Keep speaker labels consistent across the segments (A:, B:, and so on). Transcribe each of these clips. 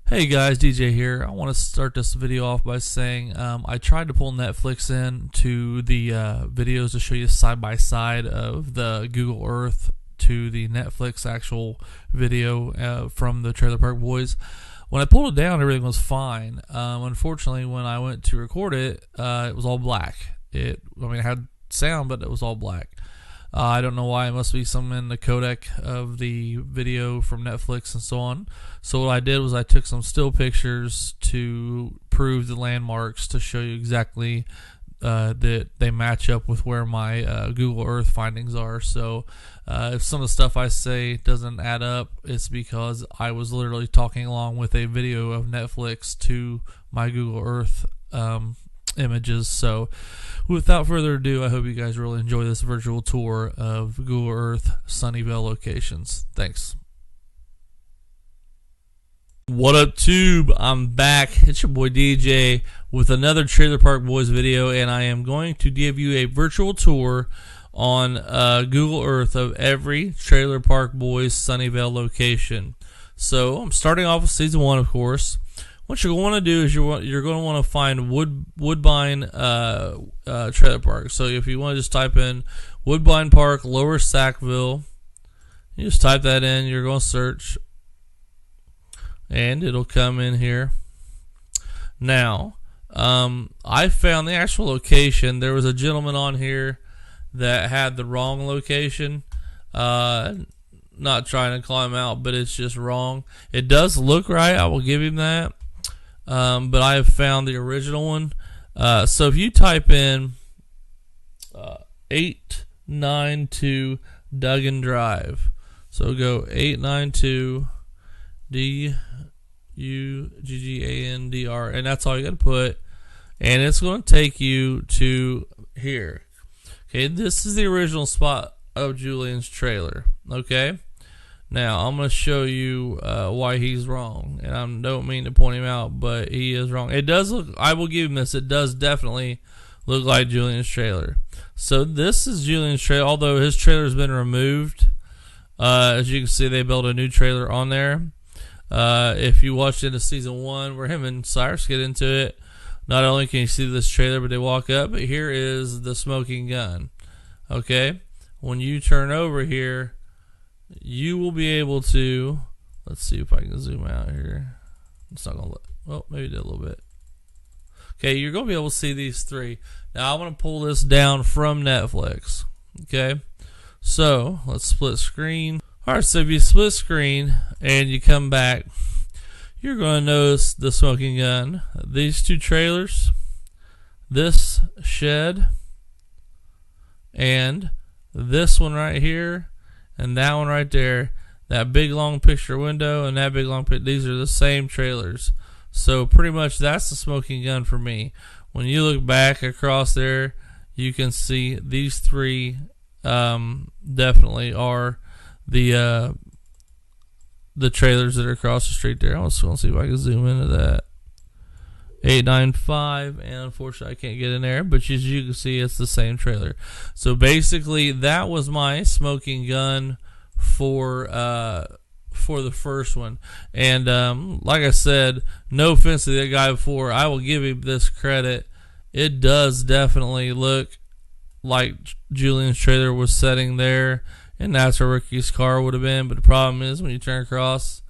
A: Hey guys, DJ here. I want to start this video off by saying I tried to pull Netflix in to the videos to show you side by side of the Google Earth to the Netflix actual video from the Trailer Park Boys. When I pulled it down, everything was fine. Unfortunately, when I went to record it, it was all black. It had sound, but it was all black. I don't know why. It must be something in the codec of the video from Netflix and so on. So what I did was I took some still pictures to prove the landmarks to show you exactly that they match up with where my Google Earth findings are. So if some of the stuff I say doesn't add up, it's because I was literally talking along with a video of Netflix to my Google Earth images. So without further ado, I hope you guys really enjoy this virtual tour of Google Earth Sunnyvale locations. Thanks. What up, Tube? I'm back. It's your boy DJ with another Trailer Park Boys video, and I am going to give you a virtual tour on Google Earth of every Trailer Park Boys Sunnyvale location. So I'm starting off with season 1, of course. What you're going to want to do is you're going to want to find Woodbine Trailer Park. So if you want to just type in Woodbine Park, Lower Sackville, you just type that in. You're going to search, and it'll come in here. Now, I found the actual location. There was a gentleman on here that had the wrong location. Not trying to call him out, but it's just wrong. It does look right. I will give him that. But I have found the original one. So if you type in 892 Duggan Drive, so go 892 DUGGANDR, and that's all you got to put, and it's going to take you to here. Okay, this is the original spot of Julian's trailer. Okay. Now, I'm going to show you why he's wrong. And I don't mean to point him out, but he is wrong. It does look, I will give him this, it does definitely look like Julian's trailer. So this is Julian's trailer, although his trailer has been removed. As you can see, they built a new trailer on there. If you watched into season 1 where him and Cyrus get into it, not only can you see this trailer, but they walk up. But here is the smoking gun. Okay? When you turn over here, you will be able to, let's see if I can zoom out here. It's not going to look, well, maybe it did a little bit. Okay, you're going to be able to see these three. Now, I'm going to pull this down from Netflix. Okay, so let's split screen. Alright, so if you split screen and you come back, you're going to notice the smoking gun, these two trailers, this shed, and this one right here, and that one right there, that big long picture window and that big long picture, these are the same trailers. So pretty much that's the smoking gun for me. When you look back across there, you can see these three definitely are the trailers that are across the street there. I'm just going to see if I can zoom into that. 895, and unfortunately I can't get in there, but as you can see, it's the same trailer. So basically, that was my smoking gun for the first one. And like I said, no offense to the guy before, I will give him this credit. It does definitely look like Julian's trailer was sitting there, and that's where Ricky's car would have been. But the problem is, when you turn across,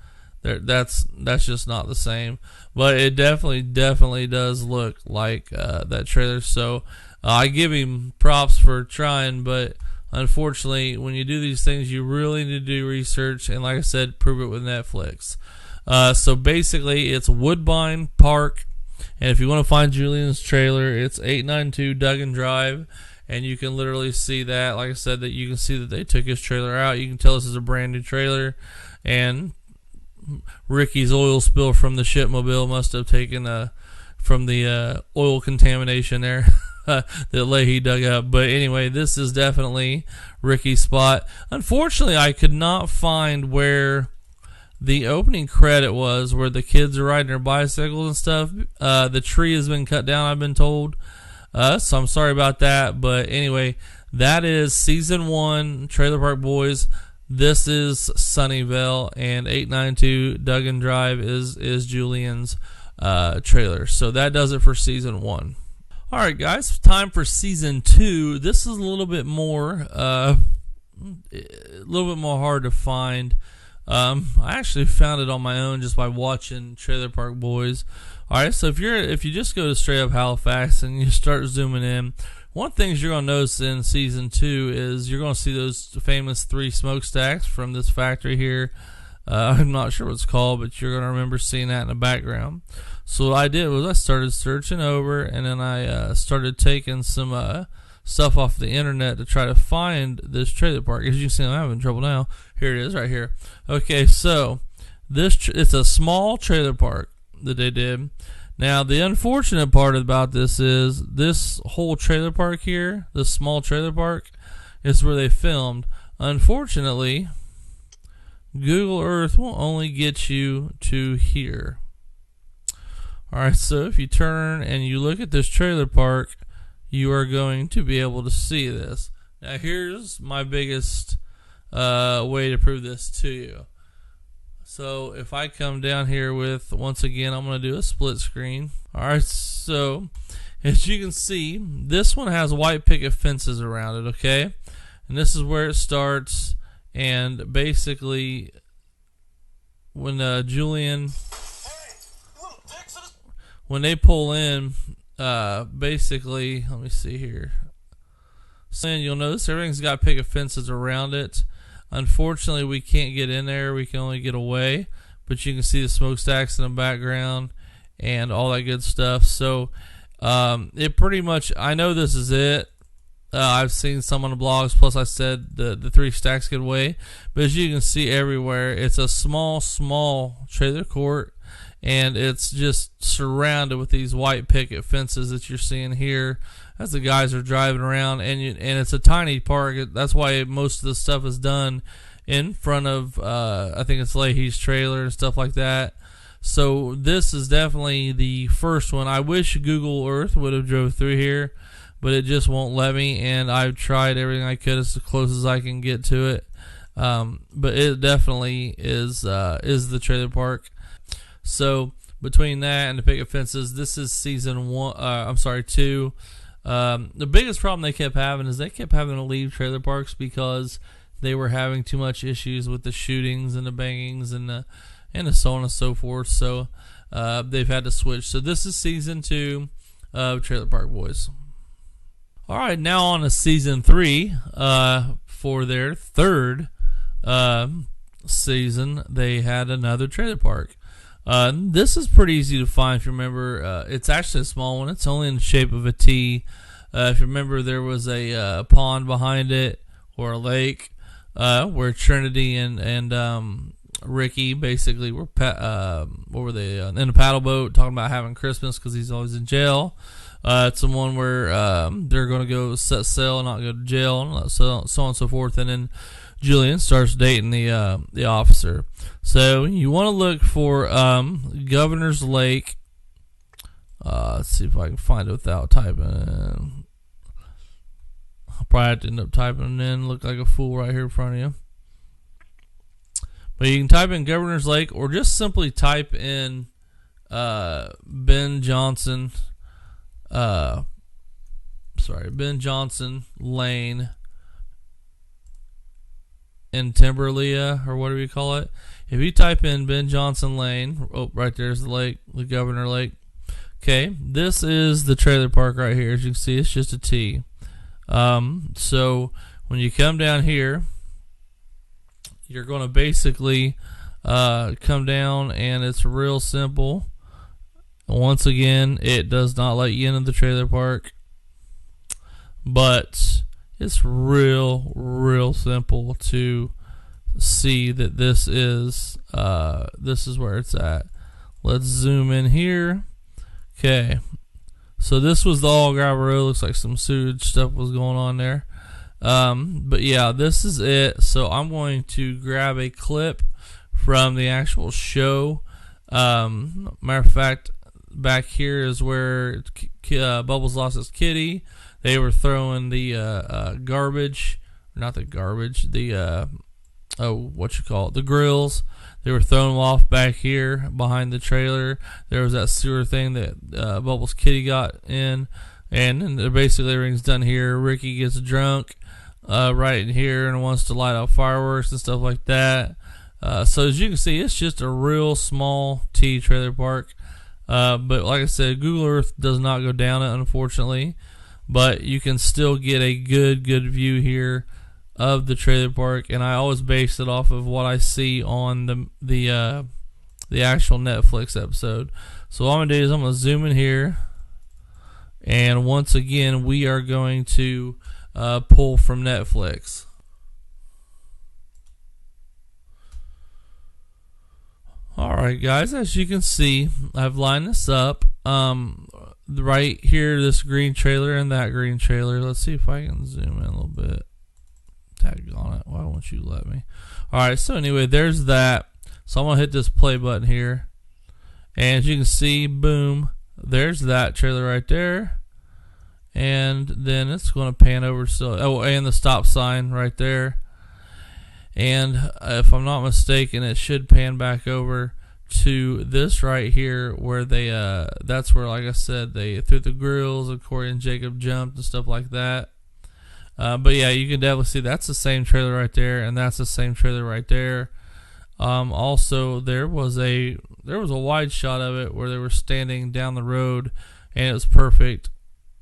A: that's just not the same. But it definitely does look like that trailer. So I give him props for trying, but unfortunately, when you do these things, you really need to do research, and like I said, prove it with Netflix. So basically, it's Woodbine Park, and if you want to find Julian's trailer, it's 892 Duggan Drive, and you can literally see that. Like I said, that you can see that they took his trailer out. You can tell this is a brand new trailer, and Ricky's oil spill from the shipmobile must have taken from the oil contamination there that Leahy dug up. But anyway, this is definitely Ricky's spot. Unfortunately, I could not find where the opening credit was, where the kids are riding their bicycles and stuff. The tree has been cut down, I've been told. So I'm sorry about that. But anyway, that is season 1, Trailer Park Boys. This is Sunnyvale, and 892 Duggan Drive is Julian's trailer. So that does it for season 1. All right, guys, time for season 2. This is a little bit more hard to find. I actually found it on my own just by watching Trailer Park Boys. All right, so if you just go to straight up Halifax and you start zooming in, one thing you're going to notice in season 2 is you're going to see those famous 3 smokestacks from this factory here. I'm not sure what it's called, but you're going to remember seeing that in the background. So what I did was I started searching over, and then I started taking some stuff off the internet to try to find this trailer park. As you can see, I'm having trouble now. Here it is right here. Okay, so it's a small trailer park that they did. Now, the unfortunate part about this is this whole trailer park here, this small trailer park, is where they filmed. Unfortunately, Google Earth will only get you to here. Alright, so if you turn and you look at this trailer park, you are going to be able to see this. Now, here's my biggest way to prove this to you. So if I come down here with, once again, I'm going to do a split screen. Alright, so as you can see, this one has white picket fences around it, okay? And this is where it starts, and basically when Julian, when they pull in, basically, let me see here. So you'll notice everything's got picket fences around it. Unfortunately, we can't get in there. We can only get away. But you can see the smokestacks in the background and all that good stuff. So it pretty much, I know this is it. I've seen some on the blogs. Plus, I said the 3 stacks get away. But as you can see everywhere, it's a small trailer court. And it's just surrounded with these white picket fences that you're seeing here as the guys are driving around. And it's a tiny park. That's why most of the stuff is done in front of, I think it's Leahy's trailer and stuff like that. So this is definitely the first one. I wish Google Earth would have drove through here, but it just won't let me. And I've tried everything I could as close as I can get to it. But it definitely is the trailer park. So between that and the picket fences, this is season 2. The biggest problem they kept having is they kept having to leave trailer parks because they were having too much issues with the shootings and the bangings and the so on and so forth. So they've had to switch. So this is season 2 of Trailer Park Boys. All right, now on to season 3. For their third season, they had another trailer park. This is pretty easy to find. If you remember, it's actually a small one. It's only in the shape of a T. If you remember, there was a pond behind it, or a lake, where Trinity and Ricky basically were what were they in a paddle boat talking about having Christmas because he's always in jail. It's the one where they're going to go set sail and not go to jail, and so on and so forth. And then Julian starts dating the officer. So you want to look for Governor's Lake. Let's see if I can find it without typing it in. I'll probably have to end up typing it in. Look like a fool right here in front of you. But you can type in Governor's Lake, or just simply type in Ben Johnson. Ben Johnson Lane in Timberlea, or whatever you call it. If you type in Ben Johnson Lane, oh, right there's the lake, the Governor Lake. Okay, this is the trailer park right here. As you can see, it's just a T. So when you come down here, you're going to basically come down, and it's real simple. Once again, it does not let you into the trailer park, but it's real simple to see that this is where it's at. Let's zoom in here. Okay, so this was the all gravel road. Looks like some sewage stuff was going on there. But yeah, this is it. So I'm going to grab a clip from the actual show. Matter of fact, back here is where Bubbles lost his kitty. They were throwing the garbage, not the garbage, the the grills. They were throwing them off back here behind the trailer. There was that sewer thing that Bubbles' kitty got in, and then basically everything's done here. Ricky gets drunk right in here and wants to light out fireworks and stuff like that. So as you can see, it's just a real small T trailer park. But like I said, Google Earth does not go down it, unfortunately. But you can still get a good view here of the trailer park, and I always base it off of what I see on the actual Netflix episode. So all I'm gonna do is I'm gonna zoom in here, and once again we are going to pull from Netflix. Alright guys, as you can see, I've lined this up right here, this green trailer and that green trailer. Let's see if I can zoom in a little bit. Tag on it. Why won't you let me? Alright, so anyway, there's that. So I'm going to hit this play button here. And as you can see, boom, there's that trailer right there. And then it's going to pan over. And the stop sign right there. And if I'm not mistaken, it should pan back over to this right here where they, that's where, like I said, they threw the grills and Corey and Jacob jumped and stuff like that. But yeah, you can definitely see that's the same trailer right there, and that's the same trailer right there. Also, there was a wide shot of it where they were standing down the road, and it was perfect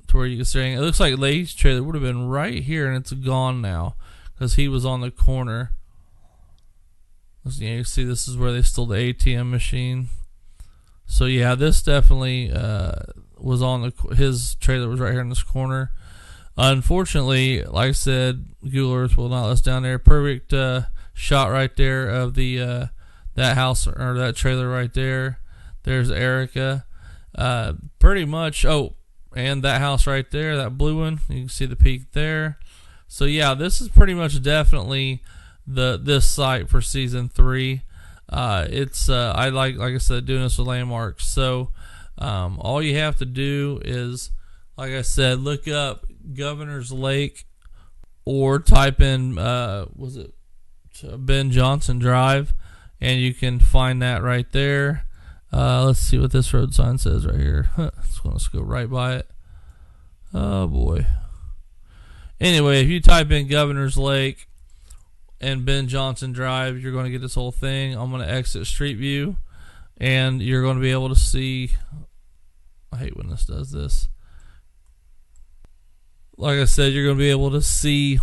A: to where you can see. It looks like Leahy's trailer would have been right here, and it's gone now because he was on the corner. You can see this is where they stole the ATM machine. So yeah, this definitely was on his trailer was right here in this corner. Unfortunately, like I said, Google Earth will not let us down there. Perfect shot right there of the that house or that trailer right there. There's Erica. Pretty much. Oh, and that house right there, that blue one. You can see the peak there. So yeah, this is pretty much definitely this site for season 3. It's I like I said, doing this with landmarks. So all you have to do is, like I said, look up Governor's Lake or type in was it Ben Johnson Drive, and you can find that right there. Let's see what this road sign says right here. Let's go right by it. Oh boy. Anyway, if you type in Governor's Lake and Ben Johnson Drive, you're going to get this whole thing. I'm going to exit Street View, and you're going to be able to see. I hate when this does this. Like I said, you're going to be able to see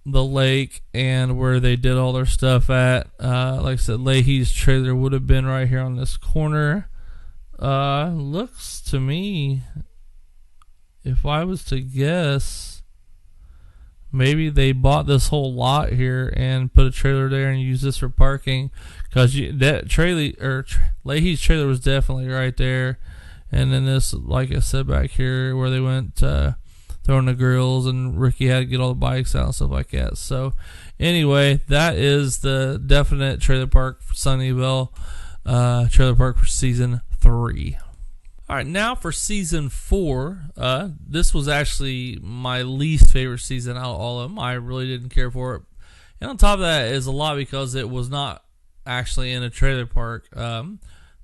A: the lake and where they did all their stuff at. Like I said, Leahy's trailer would have been right here on this corner. Looks to me, if I was to guess, maybe they bought this whole lot here and put a trailer there and used this for parking, because that trailer Leahy's trailer was definitely right there. And then this, like I said, back here where they went throwing the grills, and Ricky had to get all the bikes out and stuff like that. So anyway, that is the definite trailer park for Sunnyvale trailer park for season 3. All right, now for season 4. This was actually my least favorite season out of all of them. I really didn't care for it. And on top of that is a lot because it was not actually in a trailer park.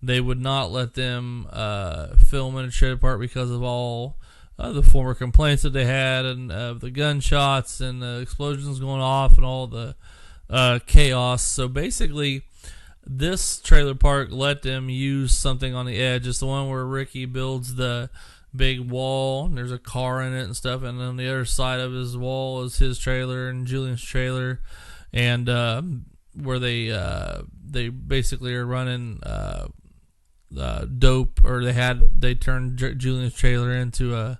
A: They would not let them film in a trailer park because of all the former complaints that they had, and the gunshots and the explosions going off and all the chaos. So basically, this trailer park let them use something on the edge. It's the one where Ricky builds the big wall, and there's a car in it and stuff, and on the other side of his wall is his trailer and Julian's trailer, and where they basically are running dope, or they turned Julian's trailer into a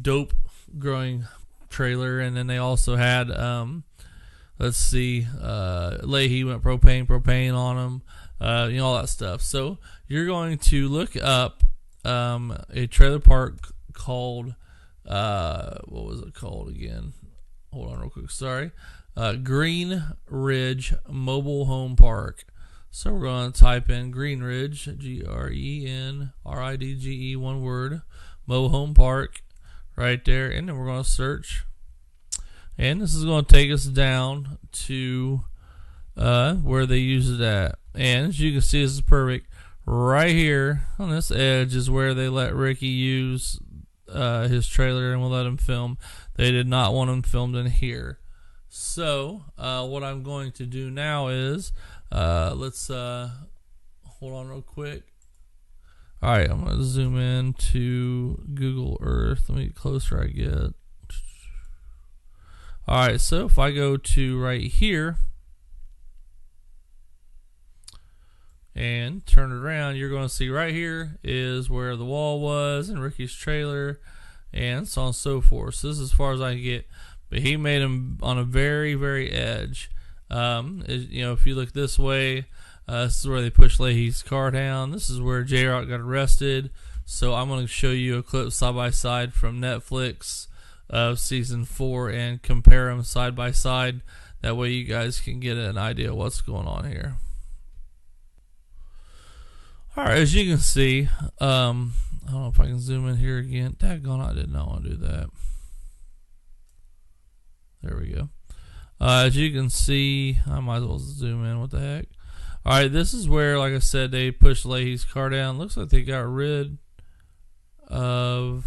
A: dope growing trailer. And then they also had let's see, Leahy went propane on them, all that stuff. So you're going to look up a trailer park called what was it called again? Hold on real quick, sorry. Green Ridge Mobile Home Park. So we're going to type in Green Ridge, GRENRIDGE, one word, Mobile Home Park, right there, and then we're going to search. And this is going to take us down to where they use it at. And as you can see, this is perfect. Right here on this edge is where they let Ricky use his trailer and will let him film. They did not want him filmed in here. So what I'm going to do now is let's hold on real quick. Alright, I'm going to zoom in to Google Earth. Let me get closer I get. Alright, so if I go to right here and turn it around, you're going to see right here is where the wall was and Ricky's trailer and so on and so forth. So this is as far as I can get. But he made him on a very, very edge. If you look this way, this is where they pushed Leahy's car down. This is where J-Rock got arrested. So I'm going to show you a clip side by side from Netflix of season 4 and compare them side by side. That way you guys can get an idea of what's going on here. Alright, as you can see, I don't know if I can zoom in here again. Daggone, I did not want to do that. There we go. As you can see, I might as well zoom in. What the heck? Alright, this is where, like I said, they pushed Leahy's car down. Looks like they got rid of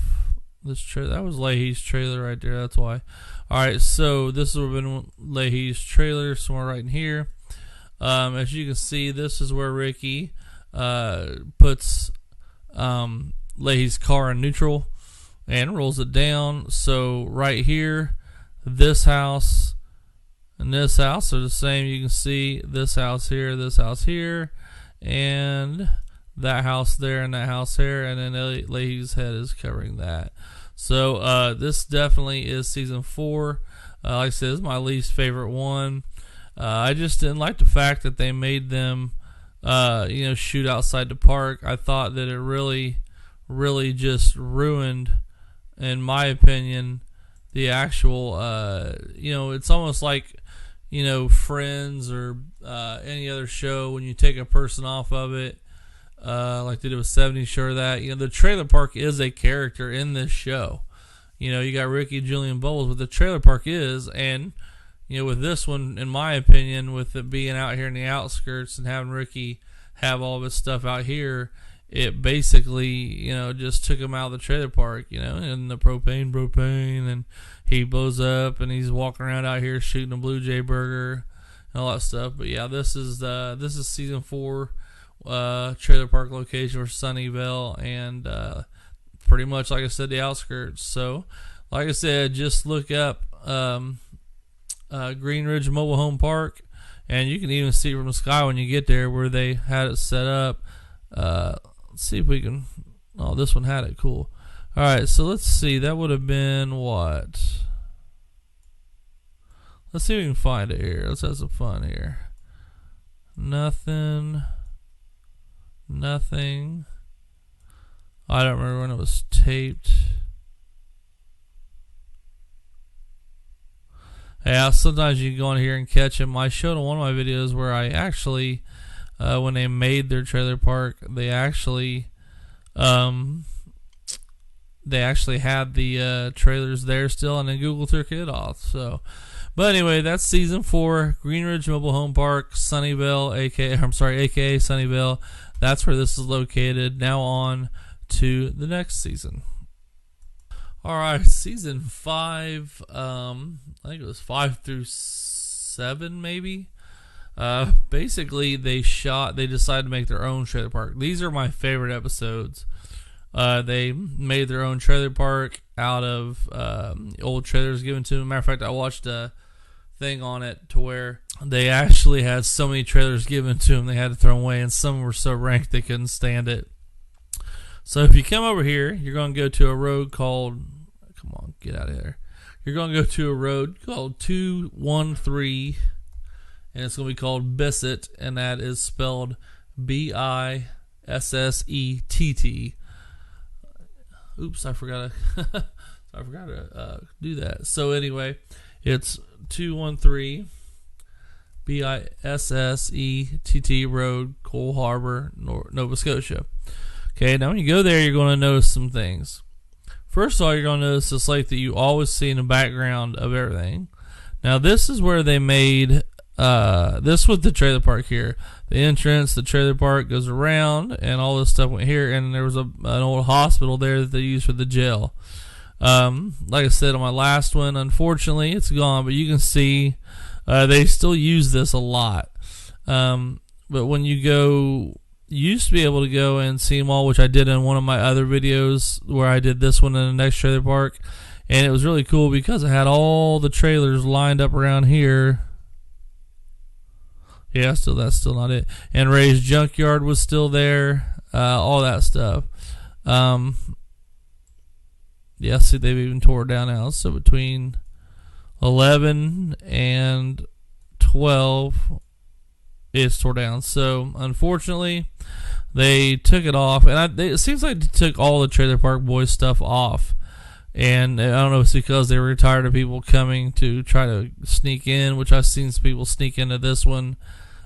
A: this trailer. That was Leahy's trailer right there. That's why. Alright, so this would have been Leahy's trailer somewhere right in here. As you can see, this is where Ricky puts Leahy's car in neutral and rolls it down. So right here, this house and this house are the same. You can see this house here, and that house there, and that house here, and then Leahy's head is covering that. So this definitely is season 4. Like I said, this is my least favorite one. I just didn't like the fact that they made them shoot outside the park. I thought that it really just ruined, in my opinion, the actual it's almost like Friends or any other show when you take a person off of it, like they did with 70s show or that. The trailer park is a character in this show. You got Ricky, Julian Bowles, but the trailer park is, and with this one, in my opinion, with it being out here in the outskirts and having Ricky have all of his stuff out here, it basically, just took him out of the trailer park, and the propane, and he blows up, and he's walking around out here shooting a Blue Jay burger and all that stuff. But yeah, this is season 4 trailer park location for Sunnyvale, and pretty much, like I said, the outskirts. So, like I said, just look up Green Ridge Mobile Home Park, and you can even see from the sky when you get there where they had it set up. Let's see if we can. Oh, this one had it. Cool. All right, so let's see. That would have been what? Let's see if we can find it here. Let's have some fun here. Nothing. I don't remember when it was taped. Yeah, sometimes you can go on here and catch them. I showed on one of my videos where I actually, when they made their trailer park, they actually had the trailers there still, and then Google took it off. So, but anyway, that's season 4, Green Ridge Mobile Home Park, Sunnyvale, aka Sunnyvale. That's where this is located. Now on to the next season. Alright, season 5, I think it was 5 through 7 maybe. Basically they decided to make their own trailer park. These are my favorite episodes. They made their own trailer park out of old trailers given to them. Matter of fact, I watched a thing on it to where they actually had so many trailers given to them they had to throw them away, and some were so ranked they couldn't stand it. So if you come over here, you're going to go to a road called, come on, get out of there. You're going to go to a road called 213, and it's going to be called Bissett, and that is spelled Bissett. Oops, I forgot to do that. So anyway, it's 213 Bissett Road, Cole Harbor, Nova Scotia. Okay, now when you go there, you're going to notice some things. First of all, you're going to notice this lake that you always see in the background of everything. Now this is where they made this was the trailer park here. The entrance, the trailer park goes around, and all this stuff went here. And there was an old hospital there that they used for the jail. Like I said on my last one, unfortunately it's gone, but you can see they still use this a lot. But when you go, you used to be able to go and see them all, which I did in one of my other videos where I did this one in the next trailer park. And it was really cool because it had all the trailers lined up around here. Yeah, that's still not it. And Ray's Junkyard was still there. All that stuff. Yeah, see, they've even tore it down now. So between 11 and 12, it's tore down. So unfortunately, they took it off. And it seems like they took all the Trailer Park Boys stuff off. And I don't know if it's because they were tired of people coming to try to sneak in, which I've seen some people sneak into this one.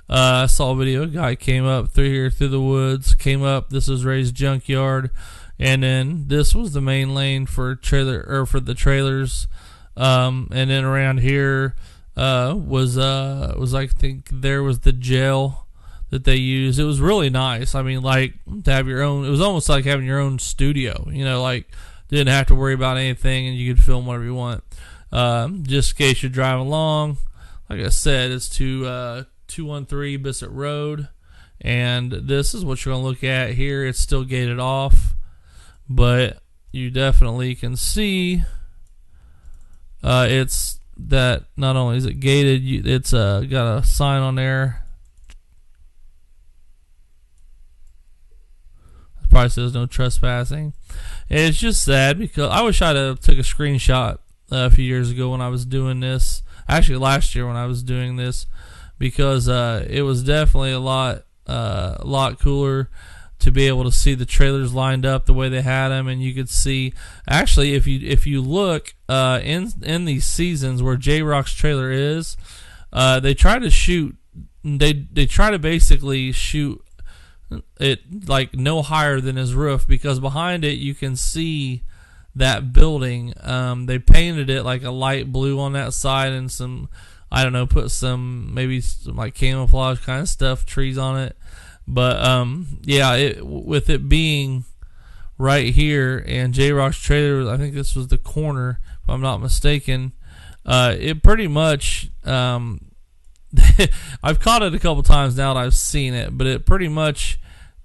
A: I saw a video, a guy came up through here, through the woods, came up, this is Ray's Junkyard, and then this was the main lane for the trailers, and then around here was I think there was the jail that they used. It was really nice. I mean, like, to have your own, it was almost like having your own studio, like, didn't have to worry about anything, and you could film whatever you want. Just in case you're driving along, like I said, it's to 213 Bissett Road, and this is what you're going to look at here. It's still gated off, but you definitely can see it's that not only is it gated, it's got a sign on there. It probably says no trespassing. And it's just sad because I wish I'd have took a screenshot a few years ago when I was doing this. Actually, last year when I was doing this, because it was definitely a lot cooler to be able to see the trailers lined up the way they had them, and you could see. Actually, if you look in these seasons where J-Rock's trailer is, they try to shoot. They try to basically shoot it like no higher than his roof, because behind it you can see that building. They painted it like a light blue on that side, and some, I don't know, put maybe some like camouflage kind of stuff, trees on it. But yeah, with it being right here, and J-Rock's trailer, I think this was the corner, if I'm not mistaken. It pretty much I've caught it a couple times now that I've seen it, but it pretty much,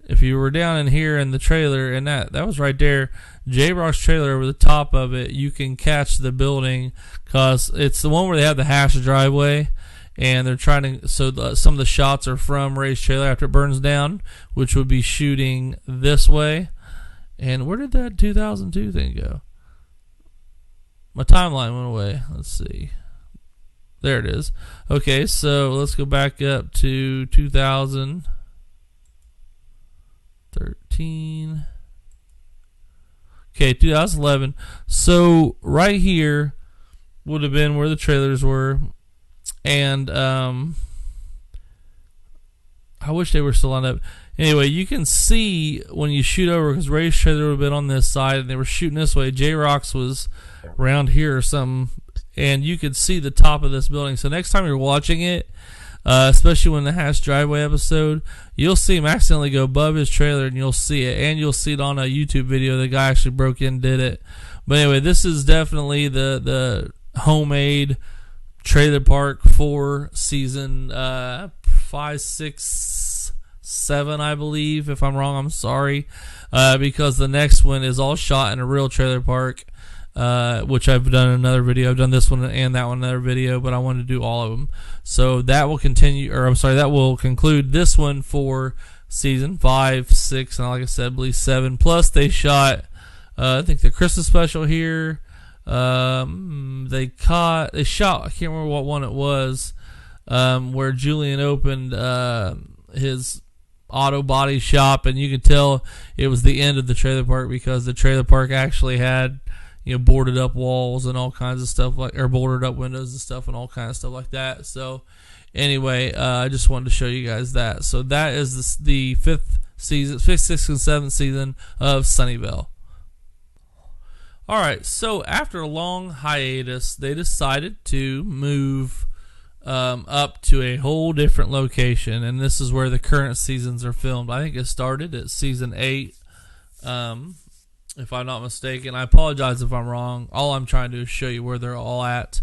A: if you were down in here in the trailer, and that was right there, J-Rock's trailer, over the top of it, you can catch the building, because it's the one where they have the hash driveway, and they're trying to, so some of the shots are from Ray's trailer after it burns down, which would be shooting this way. And where did that 2002 thing go? My timeline went away. Let's see. There it is. Okay, so let's go back up to 2013. Okay, 2011. So right here would have been where the trailers were, and I wish they were still lined up. Anyway, you can see when you shoot over, because Ray's trailer would have been on this side, and they were shooting this way. J-Rock's was around here or something, and you could see the top of this building. So next time you're watching it, especially when the hash driveway episode, you'll see him accidentally go above his trailer, and you'll see it, and you'll see it on a YouTube video. The guy actually broke in and did it. But anyway, this is definitely the homemade trailer park for season 5, 6, 7, I believe. If I'm wrong, I'm sorry, because the next one is all shot in a real trailer park, which I've done another video. I've done this one and that one another video, but I wanted to do all of them. So that will continue, or I'm sorry, that will conclude this one for season 5, 6, and like I said, I believe 7. Plus they shot, I think, the Christmas special here. They shot, I can't remember what one it was, where Julian opened his auto body shop, and you could tell it was the end of the trailer park, because the trailer park actually had, boarded up walls and all kinds of stuff, or boarded up windows and stuff and all kinds of stuff like that. So anyway, I just wanted to show you guys that. So that is the 5th, 6th, and 7th season of Sunnyvale. All right, so after a long hiatus, they decided to move up to a whole different location, and this is where the current seasons are filmed. I think it started at season 8, if I'm not mistaken. I apologize if I'm wrong. All I'm trying to do is show you where they're all at.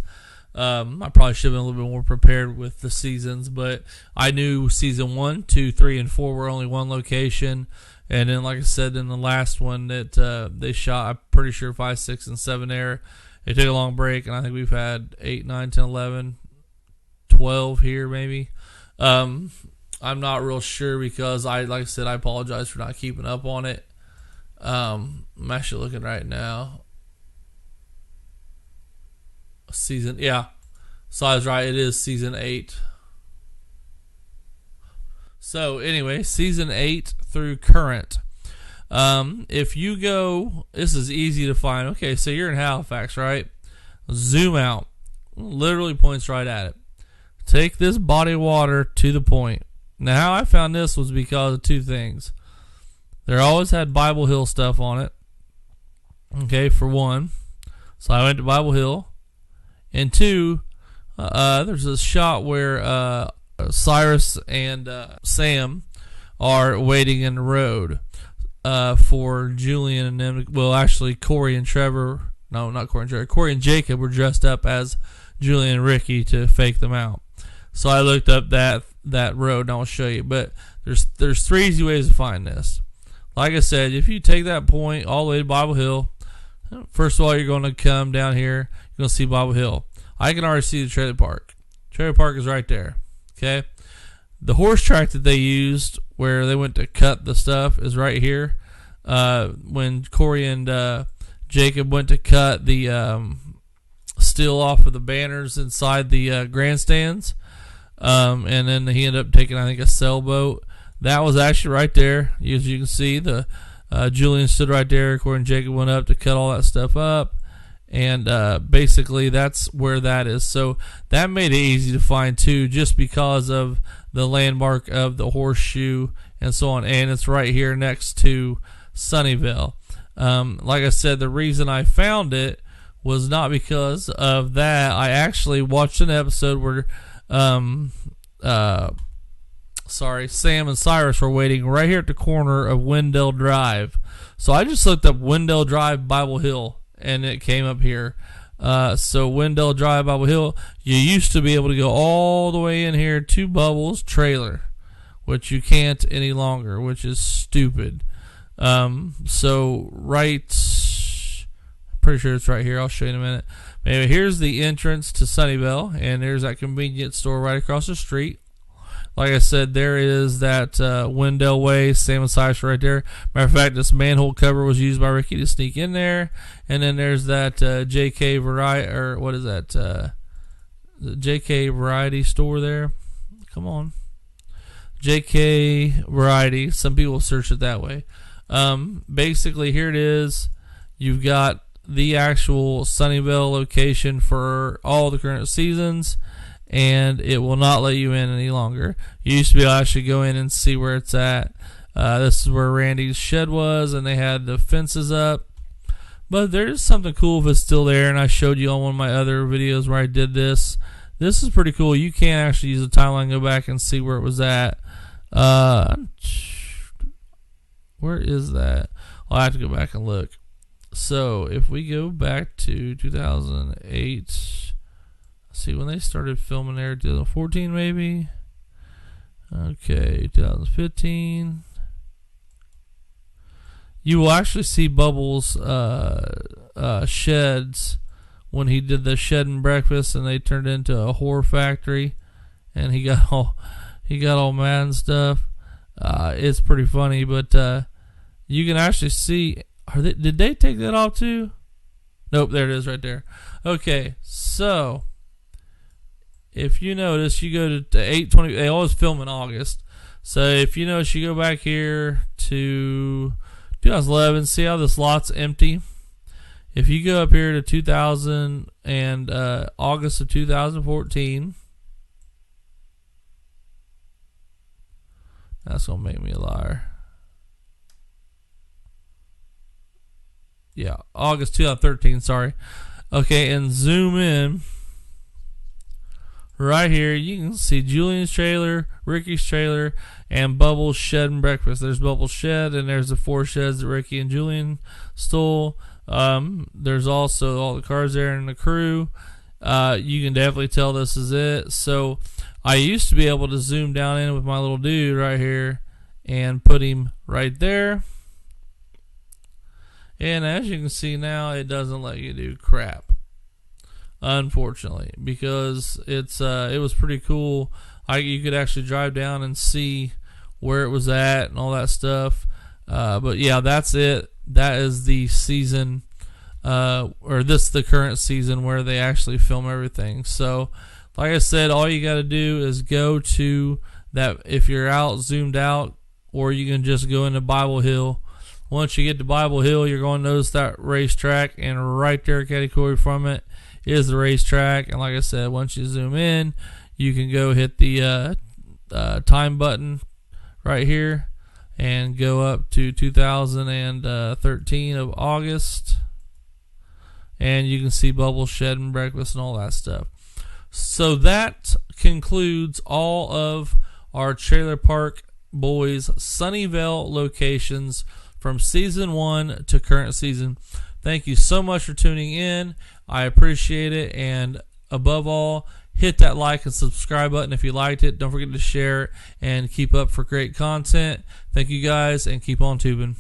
A: I probably should have been a little bit more prepared with the seasons, but I knew season 1, 2, 3, and 4 were only one location. And then, like I said, in the last one that they shot, I'm pretty sure 5, 6, and 7 there. They took a long break, and I think we've had 8, 9, 10, 11, 12 here maybe. I'm not real sure because like I said, I apologize for not keeping up on it. I'm actually looking right now. Season, yeah. So I was right, it is season 8. So anyway, season 8 through current. If you go, this is easy to find. Okay, so you're in Halifax, right? Zoom out. Literally points right at it. Take this body of water to the point. Now, how I found this was because of 2 things. There always had Bible Hill stuff on it. Okay, for one. So I went to Bible Hill. And 2, there's a shot where Cyrus and Sam are waiting in the road for Julian and them. Well, actually, Corey and Trevor. No, not Corey and Trevor. Corey and Jacob were dressed up as Julian and Ricky to fake them out. So I looked up that road, and I'll show you. But there's 3 easy ways to find this. Like I said, if you take that point all the way to Bible Hill, first of all, you're going to come down here. You're going to see Bible Hill. I can already see the trailer park. Trailer park is right there. Okay. The horse track that they used where they went to cut the stuff is right here. When Corey and Jacob went to cut the steel off of the banners inside the grandstands, and then he ended up taking, I think, a sailboat. That was actually right there. As you can see, the Julian stood right there. Corey and Jacob went up to cut all that stuff up. And basically that's where that is. So that made it easy to find too, just because of the landmark of the horseshoe and so on. And it's right here next to Sunnyvale. Like I said, the reason I found it was not because of that. I actually watched an episode where Sam and Cyrus were waiting right here at the corner of Wendell Drive. So I just looked up Wendell Drive, Bible Hill, and it came up here. So Wendell Drive, Bible Hill, you used to be able to go all the way in here to Bubbles Trailer, which you can't any longer, which is stupid. So pretty sure it's right here. I'll show you in a minute. Anyway, here's the entrance to Sunnyvale, and there's that convenience store right across the street. Like I said, there is that Wendell Way, Sam and Cyrus right there. Matter of fact, this manhole cover was used by Ricky to sneak in there. And then there's that JK Variety, or what is that? The JK Variety store there. Come on. JK Variety. Some people search it that way. Basically, here it is. You've got the actual Sunnyvale location for all the current seasons, and it will not let you in any longer. You used to be able to actually go in and see where it's at. This is where Randy's shed was, and they had the fences up. But there's something cool if it's still there, and I showed you on one of my other videos where I did this. This is pretty cool. You can actually use the timeline and go back and see where it was at. Where is that? I'll have to go back and look. So if we go back to 2008, see when they started filming there, 2014 maybe. Okay, 2015. You will actually see Bubbles' sheds when he did the shed and breakfast, and they turned into a horror factory, and he got all mad and stuff. It's pretty funny, but you can actually see. Did they take that off too? Nope, there it is right there. Okay, so if you notice, you go to 8/20. They always film in August. So if you notice, you go back here to 2011. See how this lot's empty? If you go up here to 2000 and August of 2014, that's gonna make me a liar. August 2013, sorry. Okay, and zoom in. Right here, you can see Julian's trailer, Ricky's trailer, and Bubbles' shed and breakfast. There's Bubbles' shed, and there's the 4 sheds that Ricky and Julian stole. There's also all the cars there and the crew. You can definitely tell this is it. So I used to be able to zoom down in with my little dude right here and put him right there. And as you can see now, it doesn't let you do crap, unfortunately, because it was pretty cool. You could actually drive down and see where it was at and all that stuff. But yeah, that's it. That is the season, the current season where they actually film everything. So, like I said, all you got to do is go to that. If you're out, zoomed out, or you can just go into Bible Hill. Once you get to Bible Hill, you're going to notice that racetrack, and right there, catty-corner from it, is the racetrack. And like I said, once you zoom in, you can go hit the time button right here and go up to 2013 of August, and you can see Bubbles' shed and breakfast and all that stuff. So that concludes all of our Trailer Park Boys Sunnyvale locations from season 1 to current season. Thank you so much for tuning in. I appreciate it, and above all, hit that like and subscribe button if you liked it. Don't forget to share it and keep up for great content. Thank you guys, and keep on tubing.